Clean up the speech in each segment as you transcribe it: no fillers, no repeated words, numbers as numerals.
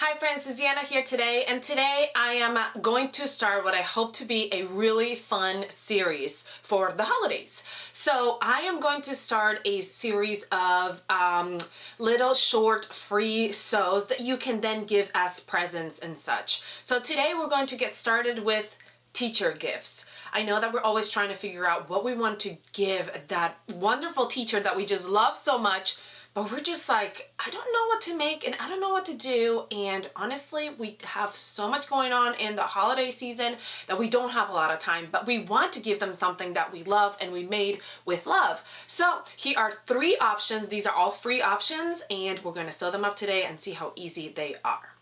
Hi friends, it's Deanna here today, and today I am going to start what I hope to be a really fun series for the holidays. So I am going to start a series of little short free sews that you can then give as presents and such. So today we're going to get started with teacher gifts. I know that we're always trying to figure out what we want to give that wonderful teacher that we just love so much, but we're just like, I don't know what to make and I don't know what to do. And honestly, we have so much going on in the holiday season that we don't have a lot of time, but we want to give them something that we love and we made with love. So here are 3 options. These are all free options, and we're going to sew them up today and see how easy they are.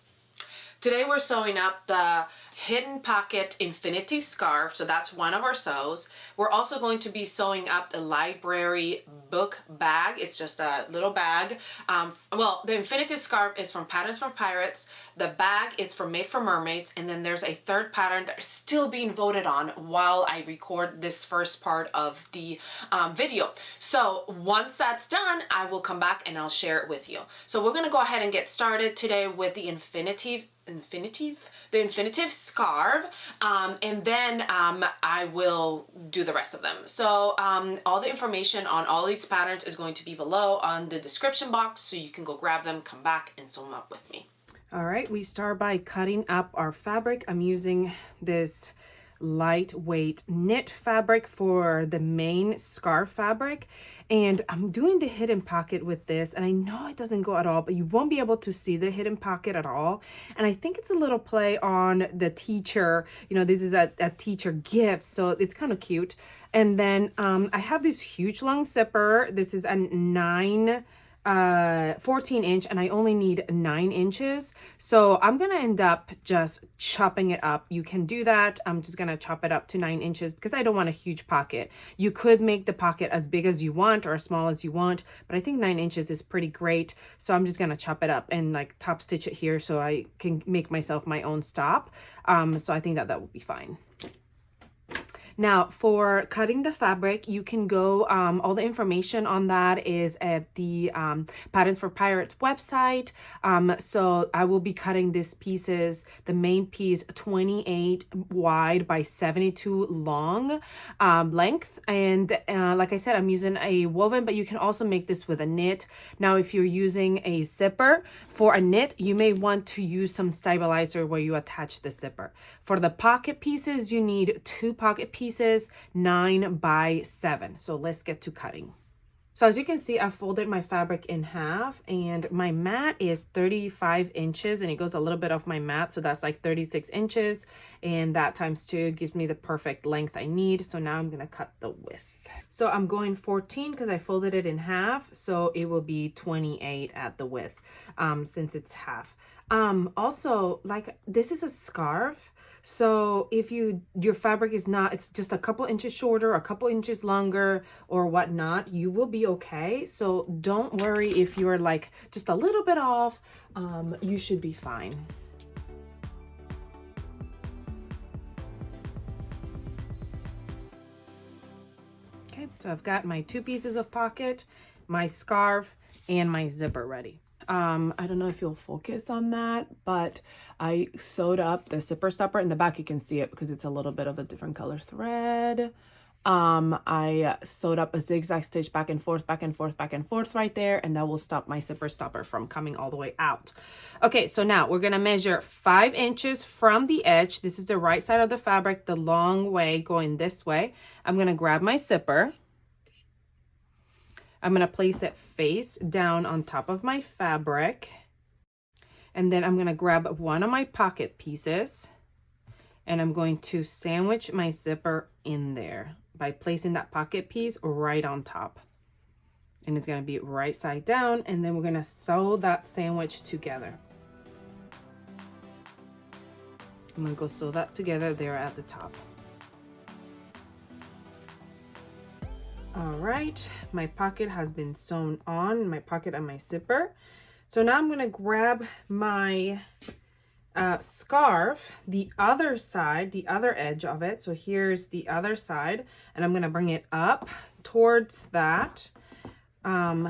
Today we're sewing up the Hidden Pocket Infinity Scarf, so that's one of our sews. We're also going to be sewing up the library book bag. It's just a little bag. Well, the Infinity Scarf is from Patterns for Pirates. The bag is from Made for Mermaids, and then there's a third pattern that is still being voted on while I record this first part of the video. So once that's done, I will come back and I'll share it with you. So we're gonna go ahead and get started today with the infinitive scarf, and then I will do the rest of them. So all the information on all these patterns is going to be below on the description box, so you can go grab them, come back, and sew them up with me. All right, we start by cutting up our fabric. I'm using this lightweight knit fabric for the main scarf fabric, and I'm doing the hidden pocket with this, and I know it doesn't go at all, but you won't be able to see the hidden pocket at all. And I think it's a little play on the teacher, you know, this is a teacher gift, so it's kind of cute. And then I have this huge long zipper. This is a 14 inch, and I only need 9 inches. So I'm gonna end up just chopping it up. You can do that. I'm just gonna chop it up to 9 inches because I don't want a huge pocket. You could make the pocket as big as you want or as small as you want, but I think 9 inches is pretty great. So I'm just gonna chop it up and like top stitch it here so I can make myself my own stop. So I think that will be fine. Now, for cutting the fabric, you can go, all the information on that is at the Patterns for Pirates website. So I will be cutting these pieces, the main piece 28 wide by 72 long length. And like I said, I'm using a woven, but you can also make this with a knit. Now, if you're using a zipper for a knit, you may want to use some stabilizer where you attach the zipper. For the pocket pieces, you need 2 pocket pieces, 9 by 7. So let's get to cutting. So as you can see, I folded my fabric in half, and my mat is 35 inches, and it goes a little bit off my mat. So that's like 36 inches, and that times 2 gives me the perfect length I need. So now I'm gonna cut the width. So I'm going 14 because I folded it in half. So it will be 28 at the width, since it's half. Also, like, this is a scarf. So if your fabric is not, it's just a couple inches shorter, a couple inches longer or whatnot, you will be okay. So don't worry if you're like just a little bit off, you should be fine. Okay, so I've got my 2 pieces of pocket, my scarf, and my zipper ready. I don't know if you'll focus on that, but I sewed up the zipper stopper. In the back you can see it because it's a little bit of a different color thread. I sewed up a zigzag stitch back and forth, back and forth, back and forth right there, and that will stop my zipper stopper from coming all the way out. Okay, so now we're gonna measure 5 inches from the edge. This is the right side of the fabric, the long way going this way. I'm gonna grab my zipper. I'm going to place it face down on top of my fabric. And then I'm going to grab one of my pocket pieces, and I'm going to sandwich my zipper in there by placing that pocket piece right on top. And it's going to be right side down, and then we're going to sew that sandwich together. I'm going to go sew that together there at the top. All right, my pocket has been sewn on, my pocket and my zipper. So now I'm gonna grab my scarf, the other side, the other edge of it. So here's the other side, and I'm gonna bring it up towards that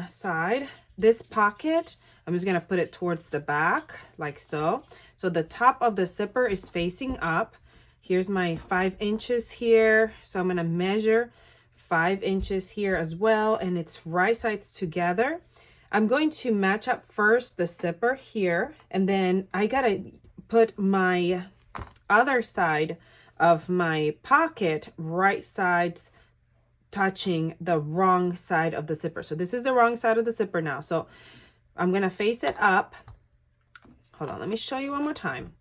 side. this pocket, I'm just gonna put it towards the back like so. So the top of the zipper is facing up. Here's my 5 inches here. So I'm gonna measure 5 inches here as well, and it's right sides together. I'm going to match up first the zipper here, and then I gotta put my other side of my pocket right sides touching the wrong side of the zipper. So this is the wrong side of the zipper now. So I'm gonna face it up. Hold on, let me show you one more time.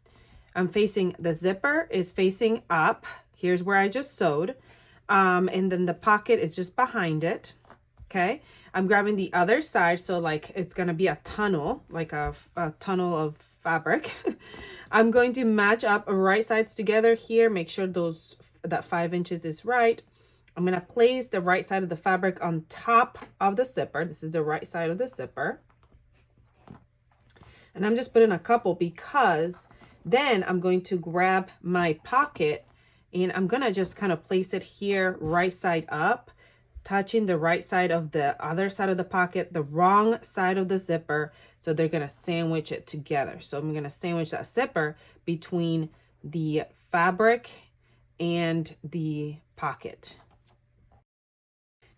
I'm facing, the zipper is facing up. Here's where I just sewed. And then the pocket is just behind it. Okay. I'm grabbing the other side. So like it's going to be a tunnel, like a tunnel of fabric. I'm going to match up right sides together here. Make sure that 5 inches is right. I'm going to place the right side of the fabric on top of the zipper. This is the right side of the zipper. And I'm just putting a couple because then I'm going to grab my pocket and I'm going to just kind of place it here right side up, touching the right side of the other side of the pocket, the wrong side of the zipper. So they're going to sandwich it together. So I'm going to sandwich that zipper between the fabric and the pocket.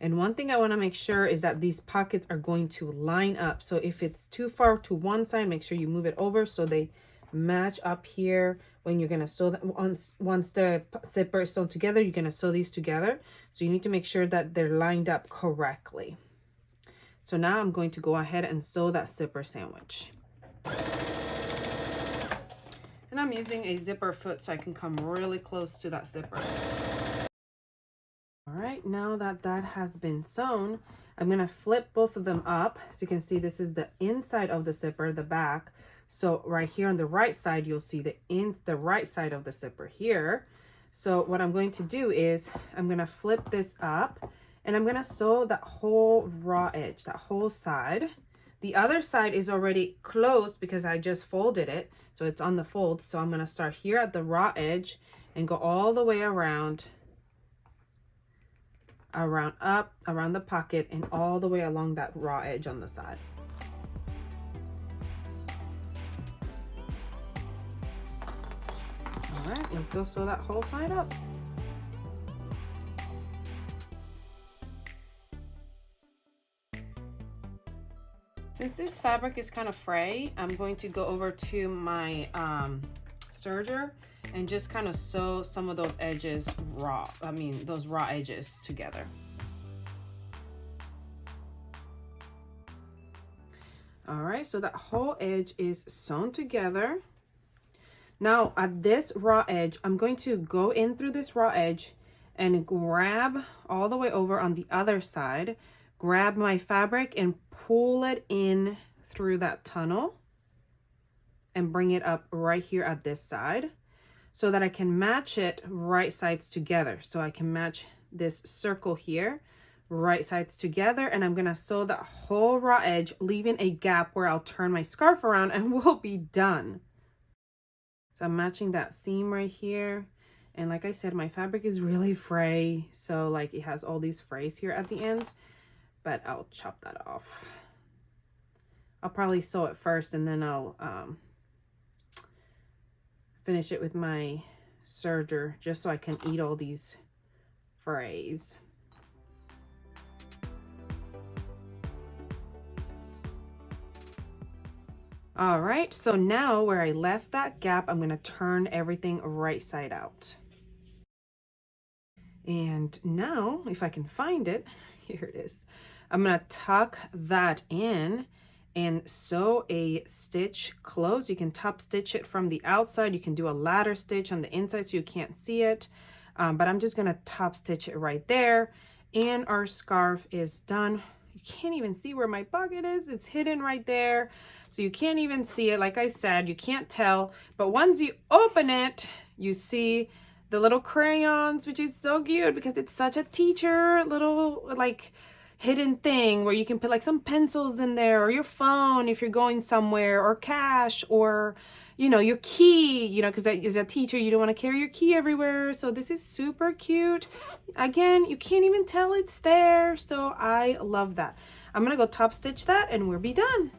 And one thing I want to make sure is that these pockets are going to line up. So if it's too far to one side, make sure you move it over so they match up here. When you're going to sew that, once the zipper is sewn together, you're going to sew these together. So you need to make sure that they're lined up correctly. So now I'm going to go ahead and sew that zipper sandwich. And I'm using a zipper foot so I can come really close to that zipper. All right, now that that has been sewn, I'm gonna flip both of them up. So you can see this is the inside of the zipper, the back. So right here on the right side, you'll see the right side of the zipper here. So what I'm going to do is I'm gonna flip this up and I'm gonna sew that whole raw edge, that whole side. The other side is already closed because I just folded it. So it's on the fold. So I'm gonna start here at the raw edge and go all the way around up around the pocket and all the way along that raw edge on the side. All right, let's go sew that whole side up. Since this fabric is kind of fray, I'm going to go over to my serger and just kind of sew some of those edges those raw edges together. All right, so that whole edge is sewn together. Now at this raw edge, I'm going to go in through this raw edge and grab all the way over on the other side, grab my fabric and pull it in through that tunnel and bring it up right here at this side, so that I can match it right sides together. So I can match this circle here, right sides together, and I'm gonna sew that whole raw edge, leaving a gap where I'll turn my scarf around and we'll be done. So I'm matching that seam right here. And like I said, my fabric is really fray. So like it has all these frays here at the end, but I'll chop that off. I'll probably sew it first and then I'll finish it with my serger just so I can eat all these frays. All right, so now where I left that gap, I'm gonna turn everything right side out. And now, if I can find it, here it is. I'm gonna tuck that in and sew a stitch close. You can top stitch it from the outside. You can do a ladder stitch on the inside so you can't see it. But I'm just gonna top stitch it right there. And our scarf is done. You can't even see where my pocket is. It's hidden right there. So you can't even see it. Like I said, you can't tell. But once you open it, you see the little crayons, which is so cute because it's such a teacher little like hidden thing where you can put like some pencils in there, or your phone if you're going somewhere, or cash, or you know, your key, you know, because as a teacher you don't want to carry your key everywhere. So this is super cute. Again, you can't even tell it's there, so I love that. I'm gonna go top stitch that and we'll be done.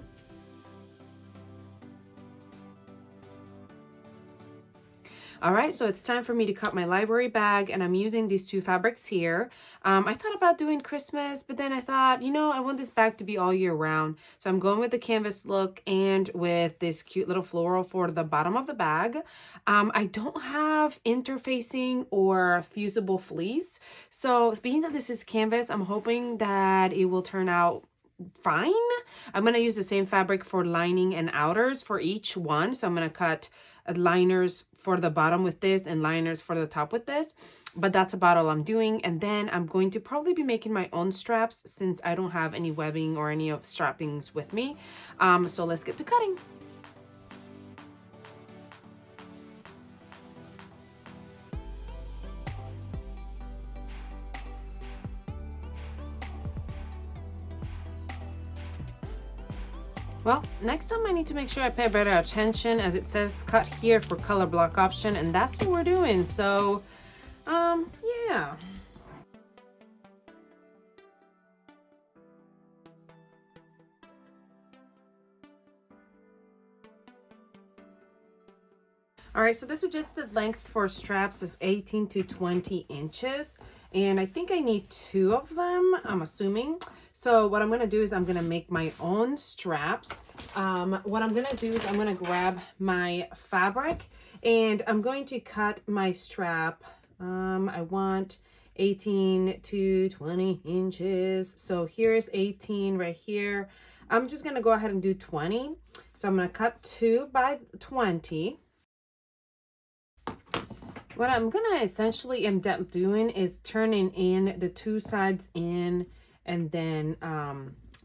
All right, so it's time for me to cut my library bag, and I'm using these two fabrics here. I thought about doing Christmas, but then I thought, you know, I want this bag to be all year round. So I'm going with the canvas look and with this cute little floral for the bottom of the bag. I don't have interfacing or fusible fleece. So being that this is canvas, I'm hoping that it will turn out fine. I'm going to use the same fabric for lining and outers for each one. So I'm going to cut liners for the bottom with this and liners for the top with this, but that's about all I'm doing. And then I'm going to probably be making my own straps since I don't have any webbing or any of strappings with me. So let's get to cutting. Well, next time I need to make sure I pay better attention, as it says cut here for color block option, and that's what we're doing. So, yeah. All right, so the suggested length for straps is 18 to 20 inches. And I think I need 2 of them, I'm assuming. So what I'm gonna do is I'm gonna make my own straps. What I'm gonna do is I'm gonna grab my fabric and I'm going to cut my strap. I want 18 to 20 inches. So here's 18 right here. I'm just gonna go ahead and do 20. So I'm gonna cut 2 by 20. What I'm gonna essentially end up doing is turning in the 2 sides in and then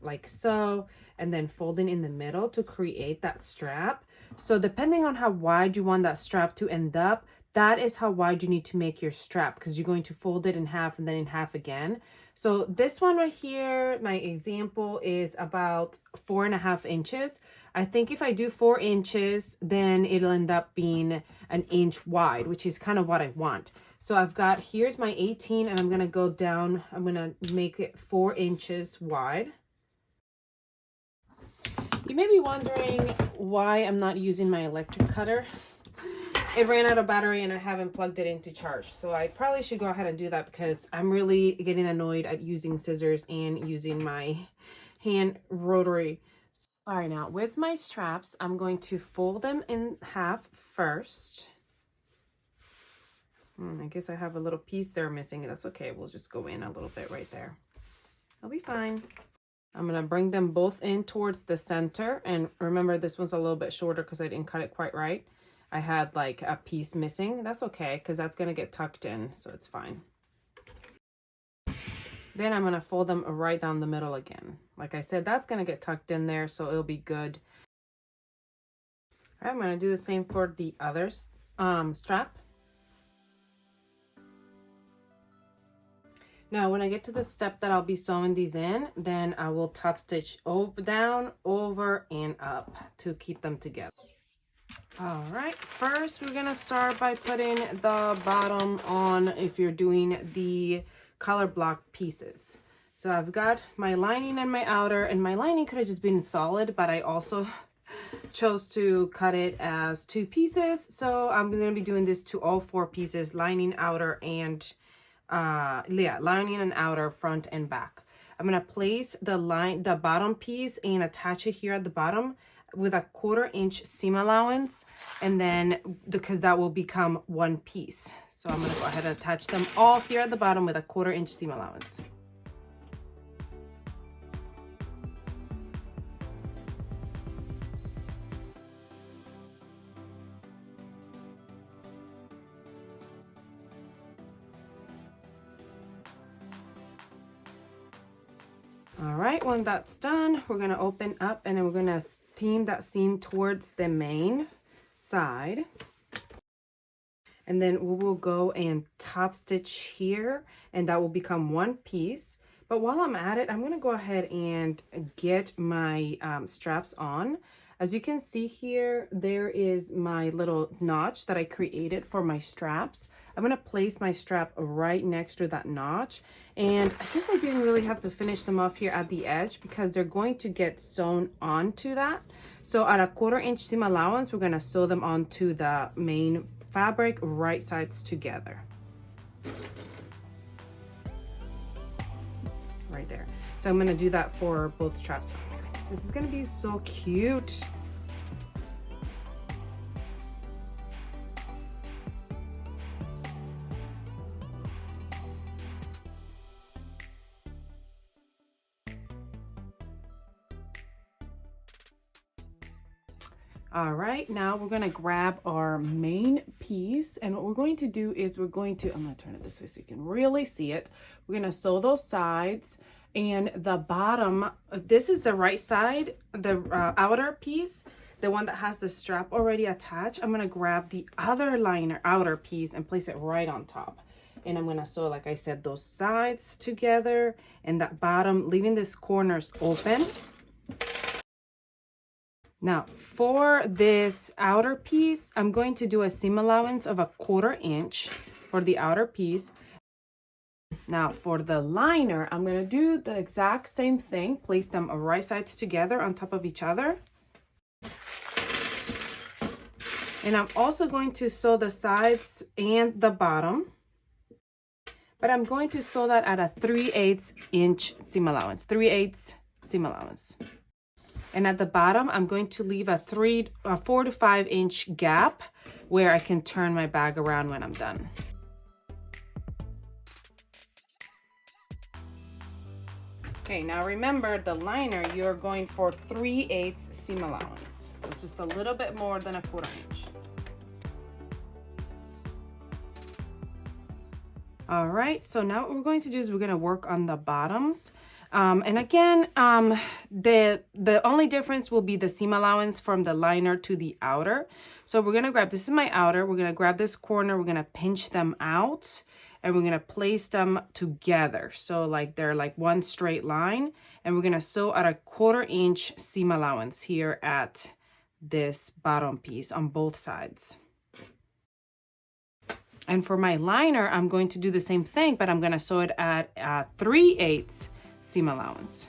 like so, and then folding in the middle to create that strap. So depending on how wide you want that strap to end up, that is how wide you need to make your strap, because you're going to fold it in half and then in half again. So this one right here, my example is about 4.5 inches. I think if I do 4 inches, then it'll end up being an inch wide, which is kind of what I want. So I've got, here's my 18 and I'm gonna go down, I'm gonna make it 4 inches wide. You may be wondering why I'm not using my electric cutter. It ran out of battery and I haven't plugged it in to charge. So I probably should go ahead and do that because I'm really getting annoyed at using scissors and using my hand rotary. All right, now with my straps, I'm going to fold them in half first. I guess I have a little piece there missing. That's okay. We'll just go in a little bit right there. I'll be fine. I'm going to bring them both in towards the center. And remember, this one's a little bit shorter because I didn't cut it quite right. I had like a piece missing. That's okay because that's going to get tucked in, so it's fine. Then I'm going to fold them right down the middle again. Like I said, that's going to get tucked in there, so it'll be good. All right, I'm going to do the same for the other strap. Now, when I get to the step that I'll be sewing these in, then I will top stitch over, down, over, and up to keep them together. All right, first we're gonna start by putting the bottom on if you're doing the color block pieces. So I've got my lining and my outer, and my lining could have just been solid, but I also chose to cut it as 2 pieces. So I'm gonna be doing this to all 4 pieces, lining, outer, and lining and outer, front and back. I'm gonna place the bottom piece and attach it here at the bottom with a 1/4 inch seam allowance, and then because that will become 1 piece. So I'm gonna go ahead and attach them all here at the bottom with a 1/4 inch seam allowance. All right, when that's done, we're gonna open up and then we're gonna steam that seam towards the main side. And then we will go and top stitch here, and that will become 1 piece. But while I'm at it, I'm gonna go ahead and get my straps on. As you can see here, there is my little notch that I created for my straps. I'm gonna place my strap right next to that notch. And I guess I didn't really have to finish them off here at the edge because they're going to get sewn onto that. So at a 1/4 inch seam allowance, we're gonna sew them onto the main fabric, right sides together. Right there. So I'm gonna do that for both straps. Oh my goodness, this is gonna be so cute. All right, now we're gonna grab our main piece, and what we're going to do is I'm gonna turn it this way so you can really see it. We're gonna sew those sides, and the bottom, this is the right side, the outer piece, the one that has the strap already attached. I'm gonna grab the other outer piece and place it right on top. And I'm gonna sew, like I said, those sides together and that bottom, leaving these corners open. Now for this outer piece, I'm going to do a seam allowance of a 1/4 inch for the outer piece. Now for the liner, I'm going to do the exact same thing, place them right sides together on top of each other. And I'm also going to sew the sides and the bottom, but I'm going to sew that at a 3/8 inch seam allowance, 3/8 seam allowance. And at the bottom, I'm going to leave a 4 to 5 inch gap where I can turn my bag around when I'm done. Okay, now remember the liner, you're going for 3/8 seam allowance. So it's just a little bit more than a 1/4 inch. All right, so now what we're going to do is we're going to work on the bottoms. And again, the only difference will be the seam allowance from the liner to the outer. So we're going to grab, this is my outer, we're going to grab this corner, we're going to pinch them out, and we're going to place them together. So like they're like one straight line, and we're going to sew at a 1/4 inch seam allowance here at this bottom piece on both sides. And for my liner, I'm going to do the same thing, but I'm going to sew it at 3/8 seam allowance.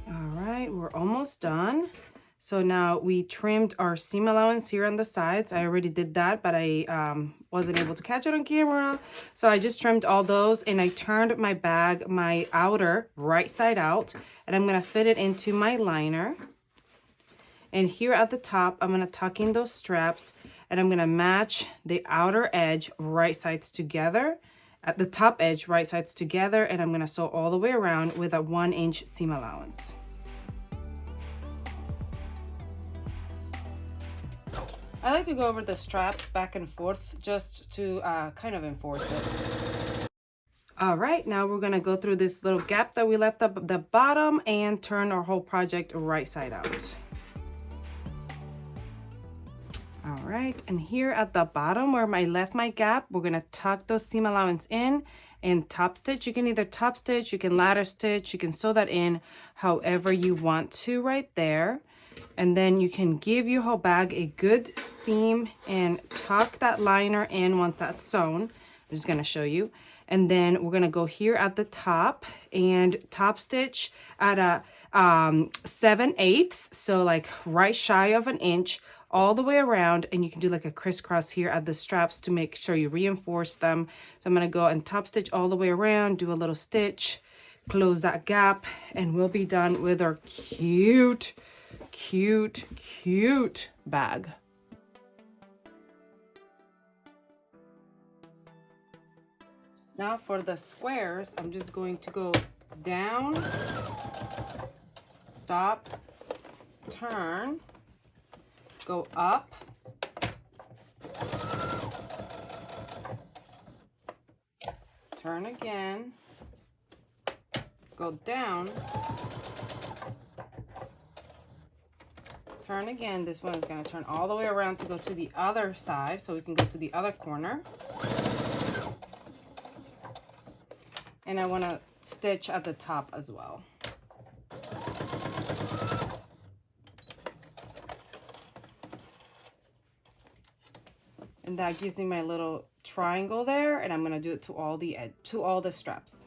All right, we're almost done. So now we trimmed our seam allowance here on the sides. I already did that, but I wasn't able to catch it on camera. So I just trimmed all those, and I turned my bag, my outer, right side out, and I'm gonna fit it into my liner. And here at the top, I'm gonna tuck in those straps, and I'm gonna match the outer edge right sides together, at the top edge right sides together, and I'm gonna sew all the way around with a 1 inch seam allowance. I like to go over the straps back and forth just to kind of enforce it. All right, now we're gonna go through this little gap that we left up at the bottom and turn our whole project right side out. All right, and here at the bottom where I left my gap, we're gonna tuck those seam allowance in and top stitch. You can either top stitch, you can ladder stitch, you can sew that in however you want to right there. And then you can give your whole bag a good steam and tuck that liner in once that's sewn. I'm just gonna show you. And then we're gonna go here at the top and top stitch at a 7/8, so like right shy of an inch all the way around, and you can do like a crisscross here at the straps to make sure you reinforce them. So I'm gonna go and top stitch all the way around, do a little stitch, close that gap, and we'll be done with our cute bag. Now for the squares, I'm just going to go down, stop, turn, go up, turn again, go down, turn again. This one is going to turn all the way around to go to the other side, so we can go to the other corner. And I want to stitch at the top as well. And that gives me my little triangle there, and I'm going to do it to all the straps.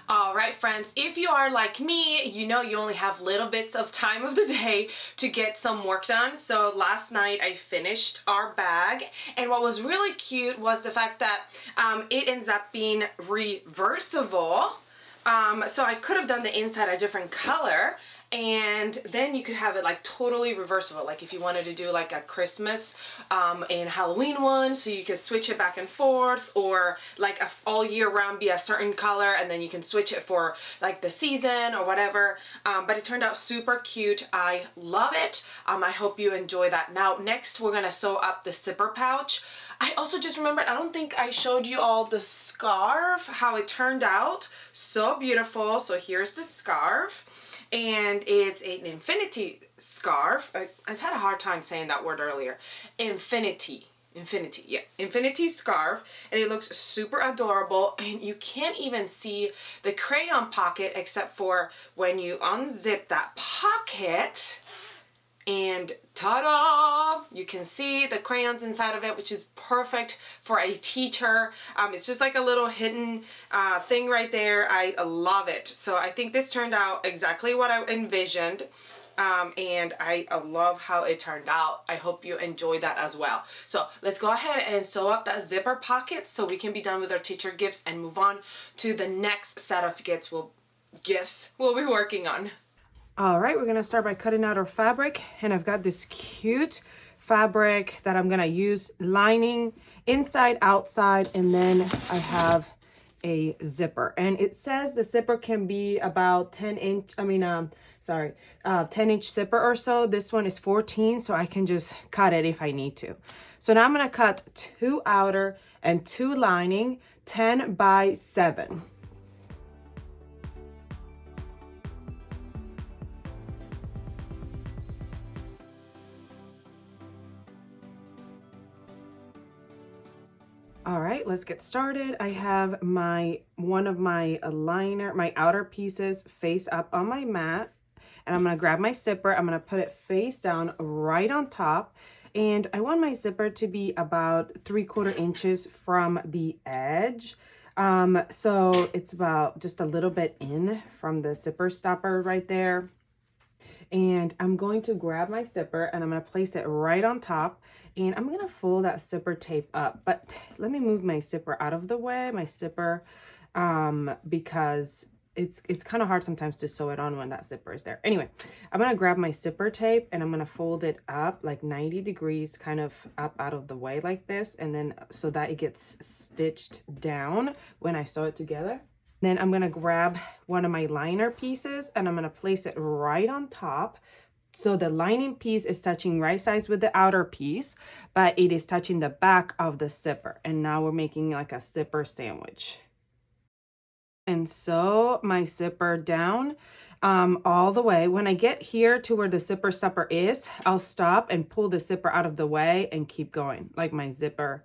All right, friends, if you are like me, you know you only have little bits of time of the day to get some work done. So last night I finished our bag, and what was really cute was the fact that it ends up being reversible. So I could have done the inside a different color, and then you could have it like totally reversible, like if you wanted to do like a Christmas and Halloween one, so you could switch it back and forth, or like all year round be a certain color and then you can switch it for like the season or whatever. But it turned out super cute. I love it. I hope you enjoy that. Now next we're gonna sew up the zipper pouch. I also just remembered, I don't think I showed you all the scarf, how it turned out. So beautiful. So here's the scarf. And it's an infinity scarf. I had a hard time saying that word earlier. Infinity, yeah, infinity scarf. And it looks super adorable. And you can't even see the crayon pocket except for when you unzip that pocket. And ta-da! You can see the crayons inside of it, which is perfect for a teacher. It's just like a little hidden thing right there. I love it. So I think this turned out exactly what I envisioned. And I love how it turned out. I hope you enjoy that as well. So let's go ahead and sew up that zipper pocket so we can be done with our teacher gifts and move on to the next set of gifts we'll be working on. All right, we're gonna start by cutting out our fabric, and I've got this cute fabric that I'm gonna use lining inside, outside, and then I have a zipper. And it says the zipper can be about 10 inch zipper or so. This one is 14, so I can just cut it if I need to. So now I'm gonna cut 2 outer and 2 lining, 10 by 7. All right, let's get started. I have one of my my outer pieces face up on my mat, and I'm gonna grab my zipper. I'm gonna put it face down right on top, and I want my zipper to be about 3/4 inches from the edge. So it's about just a little bit in from the zipper stopper right there. And I'm going to grab my zipper and I'm going to place it right on top, and I'm going to fold that zipper tape up. But let me move my zipper out of the way, because it's kind of hard sometimes to sew it on when that zipper is there. Anyway, I'm going to grab my zipper tape and I'm going to fold it up like 90 degrees, kind of up out of the way like this, and then so that it gets stitched down when I sew it together. Then I'm going to grab one of my liner pieces and I'm going to place it right on top. So the lining piece is touching right sides with the outer piece, but it is touching the back of the zipper. And now we're making like a zipper sandwich. And sew my zipper down all the way. When I get here to where the zipper stopper is, I'll stop and pull the zipper out of the way and keep going. Like my zipper,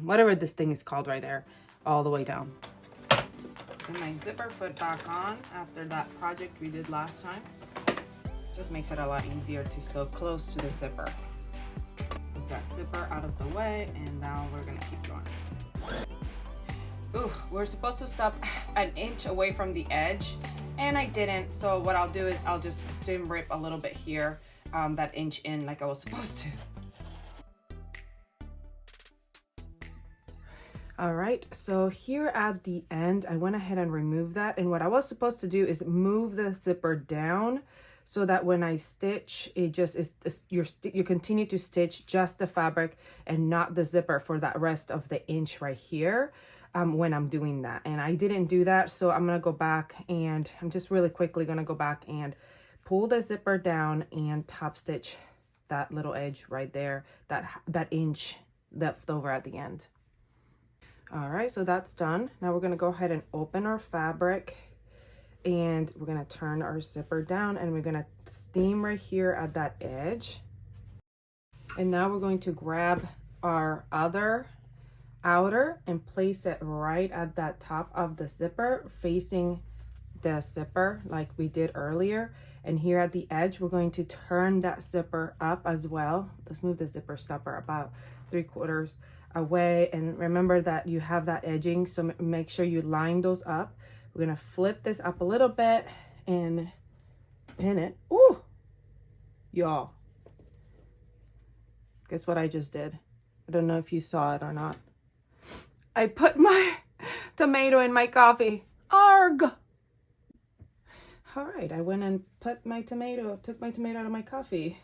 whatever this thing is called right there, all the way down. Put my zipper foot back on after that project we did last time. Just makes it a lot easier to sew close to the zipper. Put that zipper out of the way, and now we're gonna keep going. Ooh, we're supposed to stop an inch away from the edge, and I didn't. So what I'll do is I'll just seam rip a little bit here, that inch in like I was supposed to. All right, so here at the end, I went ahead and removed that. And what I was supposed to do is move the zipper down so that when I stitch, it just is, you continue to stitch just the fabric and not the zipper for that rest of the inch right here when I'm doing that. And I didn't do that, so I'm gonna go back and I'm just really quickly gonna go back and pull the zipper down and top stitch that little edge right there, that inch left over at the end. All right, so that's done. Now we're gonna go ahead and open our fabric, and we're gonna turn our zipper down, and we're gonna steam right here at that edge. And now we're going to grab our other outer and place it right at that top of the zipper, facing the zipper like we did earlier. And here at the edge, we're going to turn that zipper up as well. Let's move the zipper stopper about 3/4 away. And remember that you have that edging, so make sure you line those up. We're gonna flip this up a little bit and pin it. Ooh, y'all, guess what I just did? I don't know if you saw it or not. I put my tomato in my coffee. Arg! All right, I went and took my tomato out of my coffee.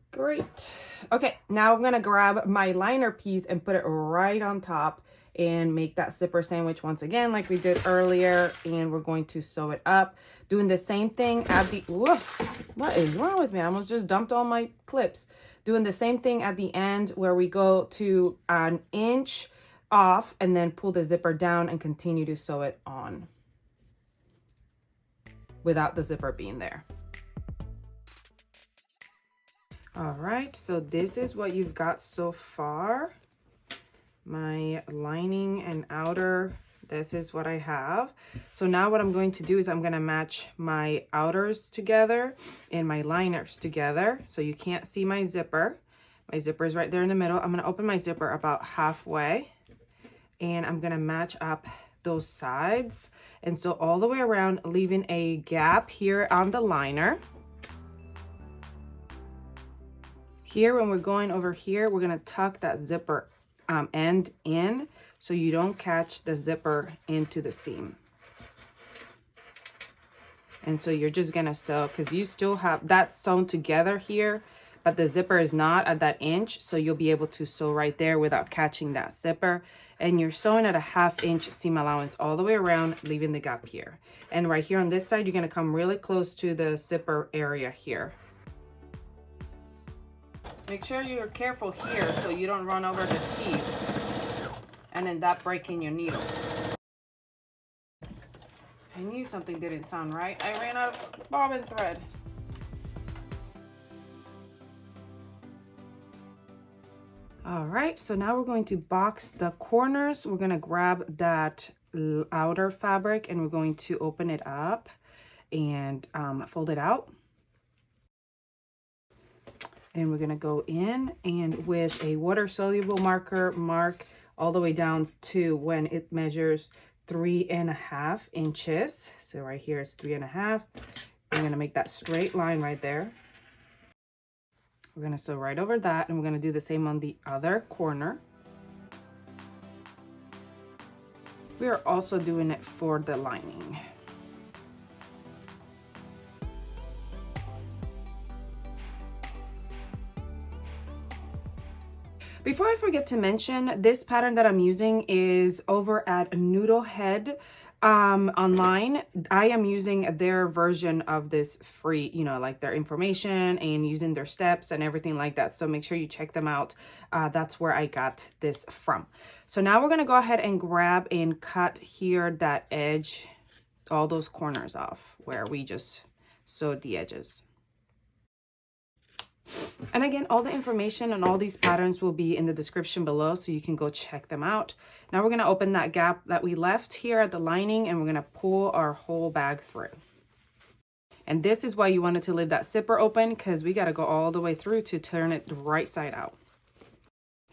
Great. Okay, now I'm gonna grab my liner piece and put it right on top and make that zipper sandwich once again like we did earlier, and we're going to sew it up. Doing the same thing at the, woof, what is wrong with me? I almost just dumped all my clips. Doing the same thing at the end where we go to 1 inch off and then pull the zipper down and continue to sew it on without the zipper being there. All right, so this is what you've got so far. My lining and outer, this is what I have. So now what I'm going to do is I'm going to match my outers together and my liners together. So you can't see my zipper. My zipper is right there in the middle. I'm going to open my zipper about halfway, and I'm going to match up those sides. And so all the way around, leaving a gap here on the liner. Here, when we're going over here, we're going to tuck that zipper end in so you don't catch the zipper into the seam. And so you're just going to sew, because you still have that sewn together here, but the zipper is not at that inch, so you'll be able to sew right there without catching that zipper. And you're sewing at a 1/2 inch seam allowance all the way around, leaving the gap here. And right here on this side, you're going to come really close to the zipper area here. Make sure you're careful here so you don't run over the teeth and end up breaking your needle. I knew something didn't sound right. I ran out of bobbin thread. All right, so now we're going to box the corners. We're going to grab that outer fabric and we're going to open it up and fold it out. And we're going to go in and with a water soluble marker, mark all the way down to when it measures 3.5 inches. So right here is 3.5. I'm going to make that straight line right there. We're going to sew right over that, and we're going to do the same on the other corner. We are also doing it for the lining. Before I forget to mention, this pattern that I'm using is over at Noodlehead online. I am using their version of this free, like their information and using their steps and everything like that. So make sure you check them out. That's where I got this from. So now we're going to go ahead and grab and cut here that edge, all those corners off where we just sewed the edges. And again, all the information on all these patterns will be in the description below, so you can go check them out. Now we're going to open that gap that we left here at the lining, and we're going to pull our whole bag through. And this is why you wanted to leave that zipper open, because we got to go all the way through to turn it the right side out.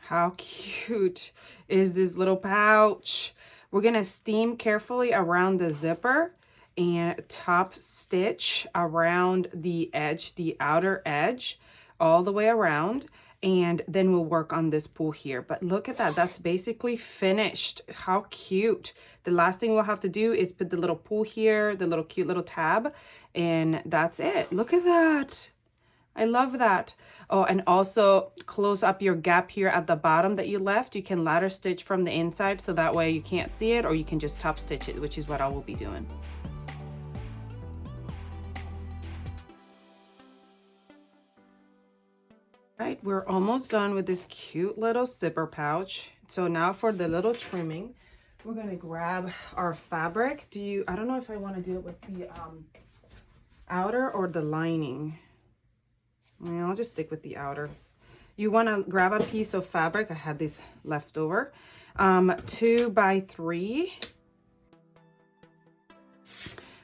How cute is this little pouch? We're going to steam carefully around the zipper and top stitch around the edge, the outer edge, all the way around, and then we'll work on this pull here. But look at that, that's basically finished. How cute. The last thing we'll have to do is put the little pull here, the little cute little tab, and that's it. Look at that. I love that. Oh, and also close up your gap here at the bottom that you left. You can ladder stitch from the inside, so that way you can't see it, or you can just top stitch it, which is what I will be doing. Right, we're almost done with this cute little zipper pouch. So now for the little trimming, we're gonna grab our fabric. I don't know if I want to do it with the outer or the lining. I'll just stick with the outer. You want to grab a piece of fabric. I had this left over. 2 by 3.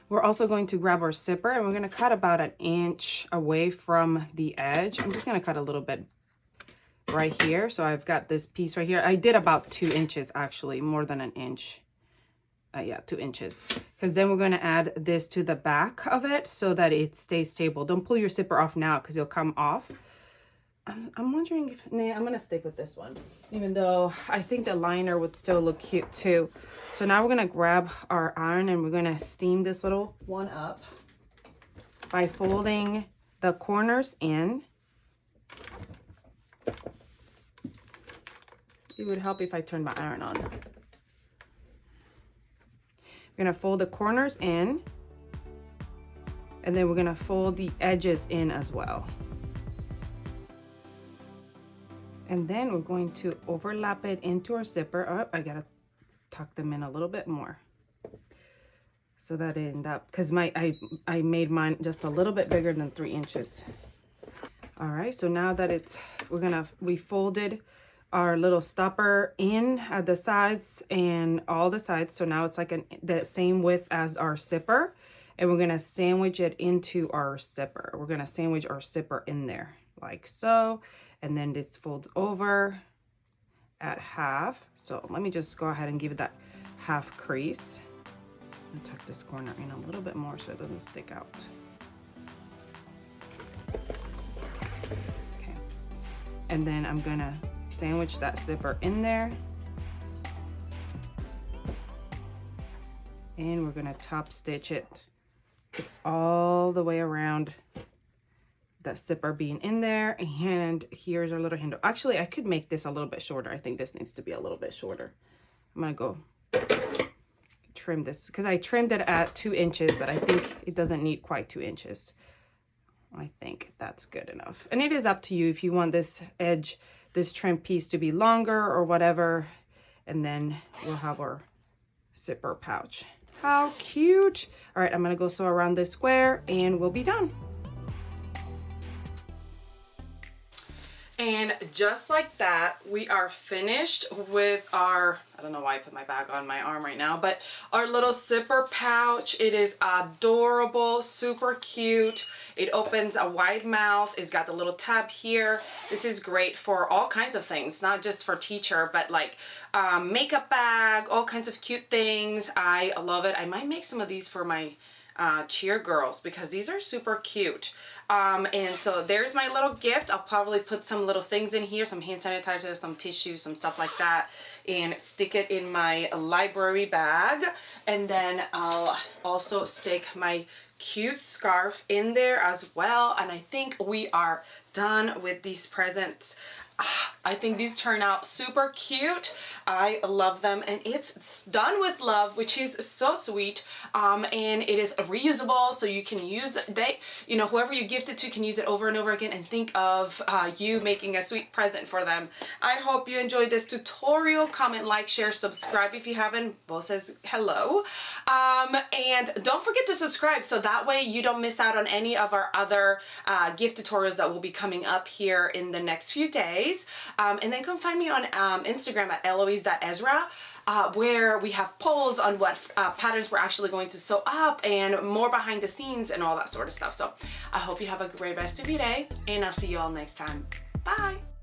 We're also going to grab our zipper and we're going to cut about 1 inch away from the edge. I'm just going to cut a little bit right here. So I've got this piece right here. I did about 2 inches, actually, more than 1 inch. Yeah, 2 inches. Because then we're going to add this to the back of it so that it stays stable. Don't pull your zipper off now because it'll come off. I'm wondering if, nah, I'm going to stick with this one, even though I think the liner would still look cute too. So now we're going to grab our iron and we're going to steam this little one up by folding the corners in. It would help if I turned my iron on. We're going to fold the corners in, and then we're going to fold the edges in as well. And then we're going to overlap it into our zipper. Oh, I gotta tuck them in a little bit more so that it end up, because I made mine just a little bit bigger than 3 inches. All right, so now that we folded our little stopper in at the sides and all the sides. So now it's like the same width as our zipper, and we're gonna sandwich it into our zipper. We're gonna sandwich our zipper in there like so. And then this folds over at half. So let me just go ahead and give it that half crease. And tuck this corner in a little bit more so it doesn't stick out. Okay. And then I'm gonna sandwich that zipper in there. And we're gonna top stitch it all the way around, that zipper being in there. And here's our little handle. Actually, I could make this a little bit shorter. I think this needs to be a little bit shorter. I'm gonna go trim this because I trimmed it at 2 inches, but I think it doesn't need quite 2 inches. I think that's good enough. And it is up to you if you want this edge, this trim piece to be longer or whatever. And then we'll have our zipper pouch. How cute. All right, I'm gonna go sew around this square and we'll be done. And just like that, we are finished with our, I don't know why I put my bag on my arm right now, but our little zipper pouch. It is adorable, super cute. It opens a wide mouth. It's got the little tab here. This is great for all kinds of things, not just for teacher, but like makeup bag, all kinds of cute things. I love it. I might make some of these for my cheer girls because these are super cute. And so there's my little gift. I'll probably put some little things in here, some hand sanitizer, some tissues, some stuff like that, and stick it in my library bag. And then I'll also stick my cute scarf in there as well. And I think we are done with these presents. I think these turn out super cute. I love them, and it's done with love, which is so sweet. And it is reusable, so you can use it. Whoever you gift it to can use it over and over again, and think of you making a sweet present for them. I hope you enjoyed this tutorial. Comment, like, share, subscribe if you haven't. Bo says hello. And don't forget to subscribe so that way you don't miss out on any of our other gift tutorials that will be coming up here in the next few days. And then come find me on Instagram at eloise.ezra, where we have polls on what patterns we're actually going to sew up and more behind the scenes and all that sort of stuff. So I hope you have a great rest of your day, and I'll see you all next time. Bye!